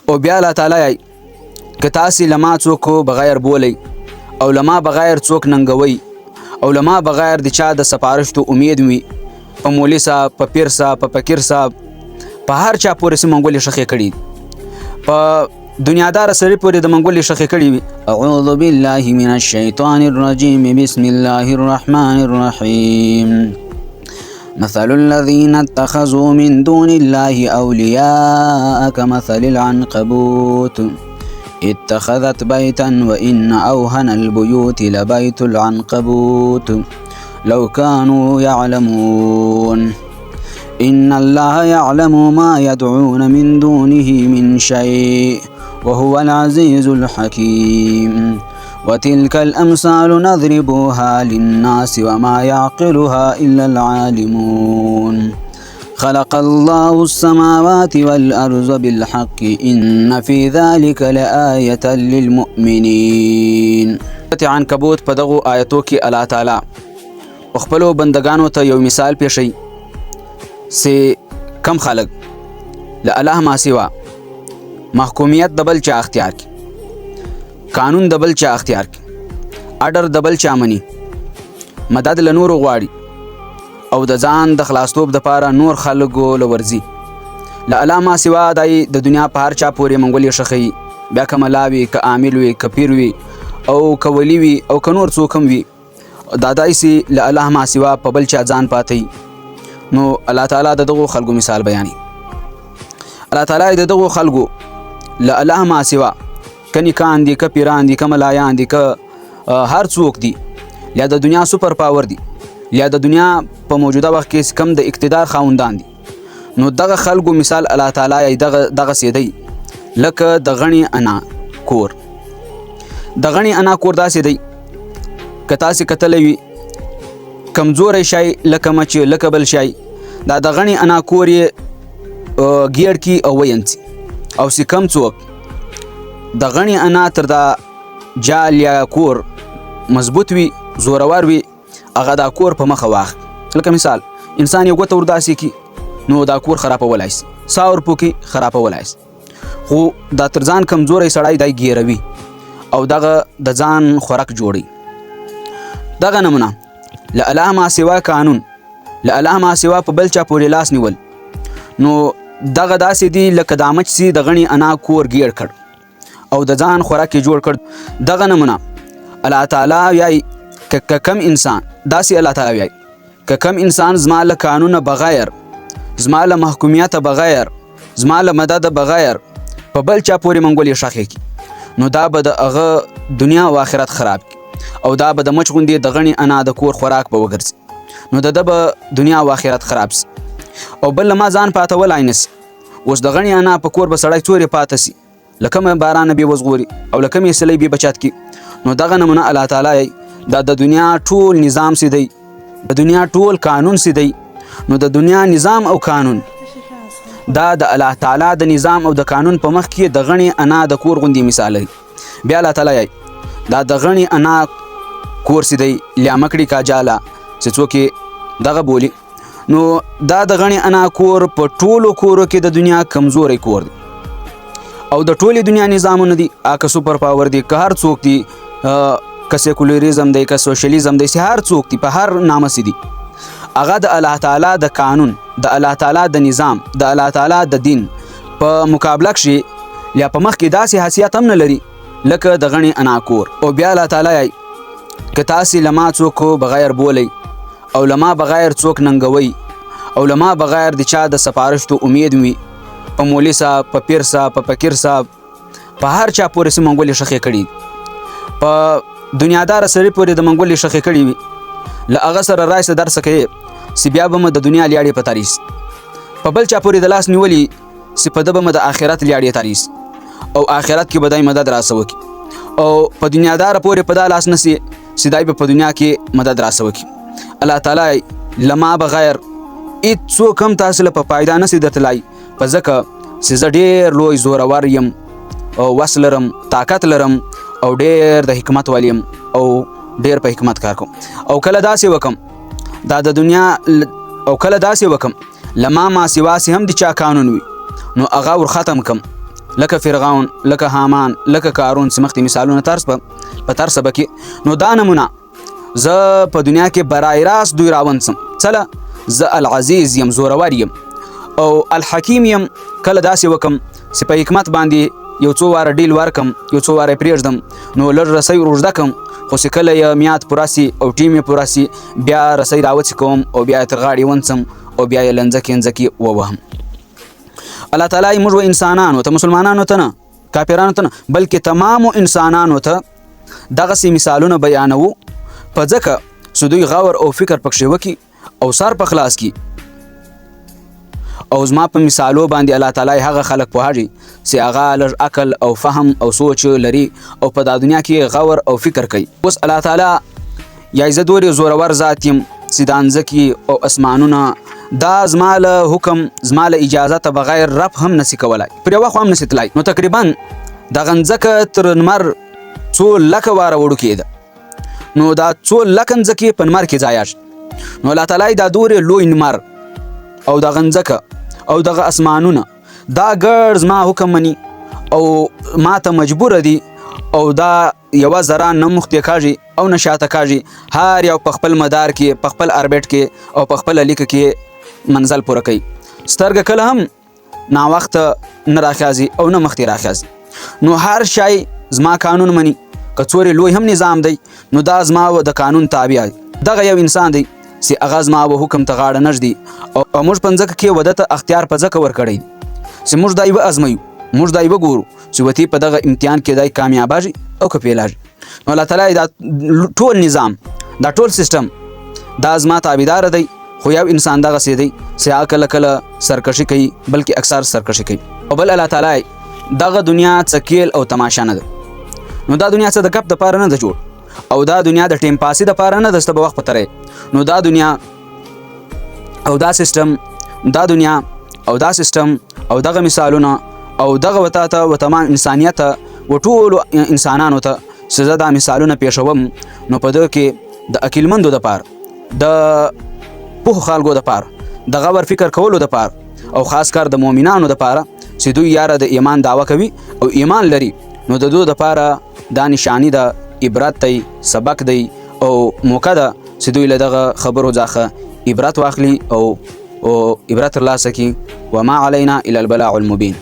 او بیا الله تعالی که تاسې لما څوک بغیر بولی او لما بغیر څوک ننګوي او لما بغیر د چا د سپارښتو امید وي په مولي صاحب په پیر صاحب په فقیر صاحب په هر چا پورې سې منګولې شخې کړي په دنیادار سړي پورې د منګولې شخې کړي وي. اعوذ بالله من الشیطان الرجیم بسم الله الرحمن الرحیم مثل الذين اتخذوا من دون الله أولياء كمثل العنكبوت اتخذت بيتا وإن أوهن البيوت لبيت العنكبوت لو كانوا يعلمون إن الله يعلم ما يدعون من دونه من شيء وهو العزيز الحكيم وتلك الأمثال نضربها للناس وما يعقلها إلا العالمون خلق الله السماوات والأرض بالحق إن في ذلك لآية للمؤمنين. عنکبوت په دغو آیتو کې الله تعالی خپلو بندگانو ته یو مثال پیښوي چې کم خلک له الله ما سوا محکومیت د بل چا اختیار کی، قانون د بل چا اختیار کی، اډر د بل چا مني، مدد له نورو غواړي او د ځان د خلاصتوب دپاره نور خلکو له ورځي. له الله ما سوا دای د دنیا په هر چا پورې منګولې ښخوي، بیا که ملا وي که عامل وي که پیر وي او که ولی وي او که نور څوک هم وي، دا داسې له الله ما سوا په بل چا ځان پاتوي. نو الله تعالی د دغو خلکو مثال بیانوي. الله تعالی د دغو خلکو له الله ما سوا که نیکان دي که پیران دي که ملایان دي که هر څوک دي یا د دنیا سوپر پاور دي یا د دنیا په موجوده وخت کې کم د اقتدار خاوندان دي، نو دغه خلکو مثال الله تعالی دغسې دی لکه د غڼې انا کور. د غڼې انا کور داسې دی که تاسې کتلی وي کمزوری شی لکه مچ لکه بل شی، دا د غڼې انا کور یې ګیړ کي او وینځي او چې کم څوک د غڼې انا تر دا جال یا کور مضبوط وي زورور وي هغه دا کور په مخه واخ. لکه مثال انسان یو ګوته ورداسې کي نو دا کور خرابولی سي، سا ورپوکي خرابولی سي، خو دا تر ځان کمزوری سړی دی ګیروي او دغه د ځان خوراک جوړي. دغه نمونه له الله ما سوا قانون له الله ما سوا په بل چا پورې لاس نیول، نو دغه داسې دی لکه دا مچ سي د غڼې انا کور ګیړ کړ او د ځان خوراک یې جوړ کړ. دغه نمونه الله تعالی وایي که کم انسان داسې الله تعالی وایي که کم انسان زما له قانونه بغیر، زما له محکومیته بغیر، زما له مدده بغیر په بل چا پورې منګولې ښخې کړي، نو دا به د هغه دنیا او آخرت خراب کړي او دا به د مچ غوندې د غڼې انا د کور خوراک به وګرځي، نو د ده به دنیا او آخرت خراب سي. او بل ما ځان پاتولی نه سي. اوس د غڼې انا په کور به سړی څورې پاته سي، له کومه بارانه بې وژغوري او له کومې سلی بې بچت کړي. نو دغه نمونه الله تعالی دا د دنیا ټول نظام سي دی، د دنیا ټول قانون سي دی. نو د دنیا نظام او قانون دا د الله تعالی د نظام او د قانون په مخ کې د غڼې انا د کور غوندې مثال دی. بیا الله تعالی دا د غڼې انا کور سي دی لیامکړي کا جاله چې څوک دغه بولي. نو دا د غڼې انا کور په ټولو کورو کې د دنیا کمزوری کور دی او د ټولې دنیا نظامونه دي، که سوپر پاور دي که هر څوک دي، که سیکولریزم دی که سوشلیزم دی، هر څوک دي په هر نامه سي دي، هغه د الله تعالی د قانون د الله تعالی د نظام د الله تعالی د دین په مقابله کښې یا په مخ کې داسې حیثیت هم نه لري لکه د غڼې انا کور. او بیا الله تعالی که تاسې لما څوک بغیر بولی او لما بغیر څوک ننګوي او لما بغیر د چا د سپارښتو امید وي په مولي صاحب په پیر صاحب په فقیر صاحب په هر چا پورې سې منګولې ښخې کړي، په دنیاداره سړي پورې د منګولې ښخې کړي وي، له هغه سره رایسه درسه کوي چې بیا به مو د دنیا لیاړې په تاریس، په بل چا پورې د لاس نیولي چې په ده به مو د آخرت لیاړې تاریس او آخرت کې به دی مدد راسه وکړي، او په دنیاداره پورې په دا لاس نسي چې دی به په دنیا کې مدد راسه وکړي. الله تعالی لما بغیر هېڅوک هم تاسې له په فایده نسي درتلی، په ځکه چې زه ډېر لوی زورور یم او وس لرم، طاقت لرم او ډېر د حکمت والی یم او ډېر په حکمت کار کوم. او کله داسې وکم دا د دنیا او کله داسې وکم لما ما سوا سي هم د چا قانون وي نو هغه ور ختم کم لکه فرعون، لکه حامان، لکه قارون چې مخکې مثالونه په طرز به کې. نو دا نمونه زه په دنیا کې برای راست دوی راونڅم. څله زه العزیز یم، زورور یم، او الحکیم یم. کله داسې وکم چې په حکمت باندې یو څو واره ډیل ورکم، یو څو واره پرېږدم، نو لږ رسۍ روږده کم، خو چې کله یې میاد پوره سي او ټیم یې پوره سي بیا رسۍ راوڅې کوم او بیا یې تر غاړې ونڅم او بیا یې لنځکې ووهم. الله تعالی موږ و انسانانو ته، مسلمانانو ته نه، کافرانو ته نه، بلکې تمامو انسانانو ته دغسې مثالونه بیانوو په ځکه چې دوی غور او فکر پکښې وکړي او سر په خلاص کړي. او زما په مثالو باندې الله تعالی هغه خلک پوهېږي چې هغه لږ عقل او فهم او سوچ لري او په دا دنیا کې غور او فکر کوي. اوس الله تعالی یا زه دورې زورور ذات یم چې دا ځمکې او اسمانونه دا زما له حکم، زما له اجازته بغیر رب هم نسی کولی، پر یوه خوا هم نسی تللی. نو تقریبا دغه ځمکه تر لمر 200,000 واره وړوکې ده. نو دا 200,000 ځمکې په لمر کې ځایه شي. نو الله تعالی دا دورې لوی لمر او دغه ځمکه او دغه اسمانونه دا ګډ زما حکم مني او ما ته مجبوره دي او دا یوه ذره نه مخکې کاږي او نه شاته کاږي. هر یو په خپل مدار کې، په خپل اربیټ کې او په خپله لیکه کې منزل پوره کوي. سترګه کله هم ناوخته نه راخیازي او نه مخکې راخیازي. نو هر شی زما قانون مني، که څورې لوی هم نظام دی نو دا زما د قانون تابع دی. دغه یو انسان دی چې هغه زما و حکم ته غاړه نږدي او موږ په ځمکه کې وده ته اختیار په ځکه ورکړی دی چې موږ دا یې وازمویو، موږ دا یې وګورو چې وتې په دغه امتحان کې دی کامیابېږي او که فیلېږي. نو الله تعالی دا ټول نظام، دا ټول سیسټم دا زما تابعدار دی. خو یو انسان دغسې دی چې هغه کله کله سرکشي کوي، بلکې اکثر سرکشي کوي. او بل الله تعالی دغه دنیا څه کیل او تماشا نه ده. نو دا دنیا څه د ګپ دپاره نه ده جوړ او دا دنیا د ټیم پاسي دپاره نه ده چې ته به وخت په ترې. نو دا دنیا او دا سیسټم، دا دنیا او دا سیسټم او دغه مثالونه او دغه وتا ته و تمام انسانیت ته و ټولو انسانانو ته چې زه دا مثالونه پیښوم، نو په دغه کې د عقلمندو دپاره، د پوهو خلکو دپاره، د غور فکر کولو دپاره او خاص کار د مؤمنانو دپاره چې دوی یاره د ایمان دعوه کوي او ایمان لري، نو د دوی دپاره دا نشانی ده، عبرت دی، سبق دی او موقع ده چې دوی له دغه خبرو څخه عبرت واخلي او عبرت ترلاسه کړي. وما علینا الا البلاغ المبین.